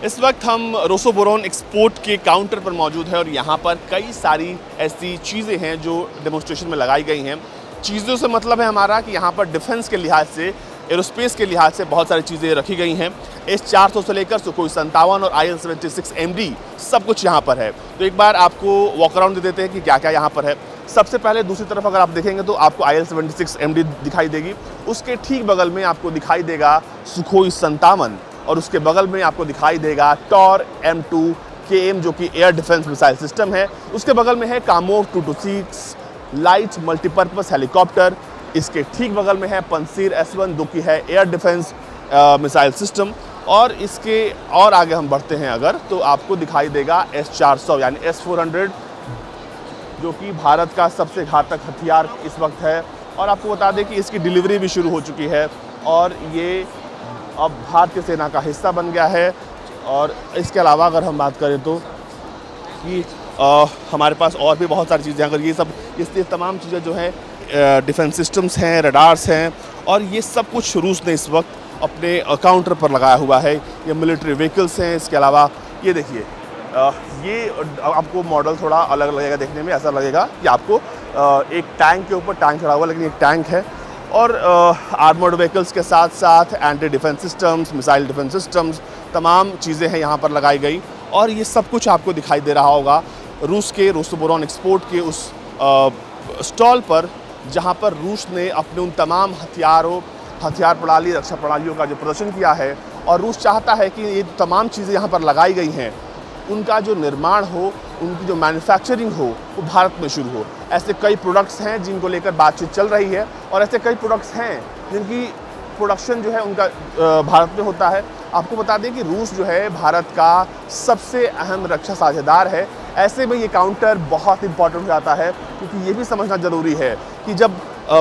इस वक्त हम रोसोबोरोन एक्सपोर्ट के काउंटर पर मौजूद है और यहाँ पर कई सारी ऐसी चीज़ें हैं जो डेमोन्स्ट्रेशन में लगाई गई हैं। चीज़ों से मतलब है हमारा कि यहाँ पर डिफेंस के लिहाज से, एरोस्पेस के लिहाज से बहुत सारी चीज़ें रखी गई हैं। S-400 से लेकर सुखोई 57 और IL-76 MD सब कुछ यहाँ पर है। तो एक बार आपको वॉक अराउंड दे देते हैं कि क्या क्या यहाँ पर है। सबसे पहले दूसरी तरफ अगर आप देखेंगे तो आपको IL-76 MD दिखाई देगी। उसके ठीक बगल में आपको दिखाई देगा सुखोई 57 और उसके बगल में आपको दिखाई देगा टॉर M2 KM जो कि एयर डिफेंस मिसाइल सिस्टम है। उसके बगल में है कामोव 226 लाइट मल्टीपर्पस हेलीकॉप्टर। इसके ठीक बगल में है पंसीर S1 जो कि है एयर डिफेंस मिसाइल सिस्टम। और इसके और आगे हम बढ़ते हैं अगर तो आपको दिखाई देगा S-400 यानी S-400 जो कि भारत का सबसे घातक हथियार इस वक्त है। और आपको बता दें कि इसकी डिलीवरी भी शुरू हो चुकी है और ये अब भारतीय सेना का हिस्सा बन गया है। और इसके अलावा अगर हम बात करें तो कि हमारे पास और भी बहुत सारी चीज़ें, अगर ये तमाम चीज़ें जो हैं डिफेंस सिस्टम्स हैं, रडार्स हैं और ये सब कुछ रूस ने इस वक्त अपने काउंटर पर लगाया हुआ है। ये मिलिट्री व्हीकल्स हैं। इसके अलावा ये देखिए, ये आपको मॉडल थोड़ा अलग लगेगा देखने में, ऐसा लगेगा कि आपको एक टैंक के ऊपर टैंक खड़ा हुआ, लेकिन एक टैंक है। और आर्मर्ड व्हीकल्स के साथ साथ anti defence systems, missile defence systems, तमाम चीज़ें हैं यहाँ पर लगाई गई। और ये सब कुछ आपको दिखाई दे रहा होगा रूस के रोसोबोरोन एक्सपोर्ट के उस स्टॉल पर, जहाँ पर रूस ने अपने उन तमाम हथियार प्रणाली, रक्षा प्रणालियों का जो प्रदर्शन किया है। और रूस चाहता है कि ये तमाम चीज़ें यहाँ पर लगाई गई हैं, उनका जो निर्माण हो, उनकी जो मैन्युफैक्चरिंग हो वो भारत में शुरू हो। ऐसे कई प्रोडक्ट्स हैं जिनको लेकर बातचीत चल रही है और ऐसे कई प्रोडक्ट्स हैं जिनकी प्रोडक्शन जो है उनका भारत में होता है। आपको बता दें कि रूस जो है भारत का सबसे अहम रक्षा साझेदार है। ऐसे में ये काउंटर बहुत इंपॉर्टेंट हो जाता है, क्योंकि ये भी समझना ज़रूरी है कि जब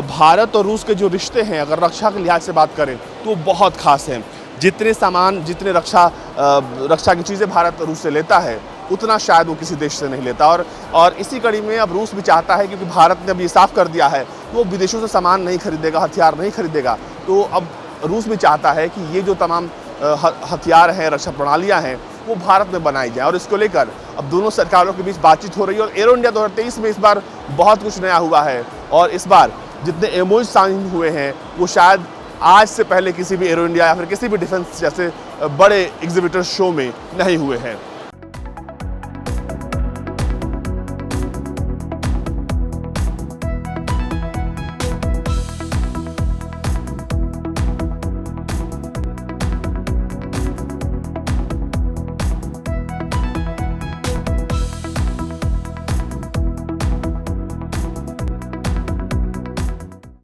भारत और रूस के जो रिश्ते हैं, अगर रक्षा के लिहाज से बात करें तो बहुत खास हैं। जितने सामान, जितने रक्षा की चीज़ें भारत रूस से लेता है, उतना शायद वो किसी देश से नहीं लेता। और इसी कड़ी में अब रूस भी चाहता है, क्योंकि भारत ने अब ये साफ कर दिया है वो विदेशों से सामान नहीं खरीदेगा, हथियार नहीं खरीदेगा। तो अब रूस भी चाहता है कि ये जो तमाम हथियार हैं, रक्षा प्रणालियाँ हैं, वो भारत में बनाई जाए। और इसको लेकर अब दोनों सरकारों के बीच बातचीत हो रही है। और एरो इंडिया 2023 में इस बार बहुत कुछ नया हुआ है। और इस बार जितने MOU साइन हुए हैं वो शायद आज से पहले किसी भी एरो इंडिया या फिर किसी भी डिफेंस जैसे बड़े एग्जीबिटर शो में नहीं हुए हैं।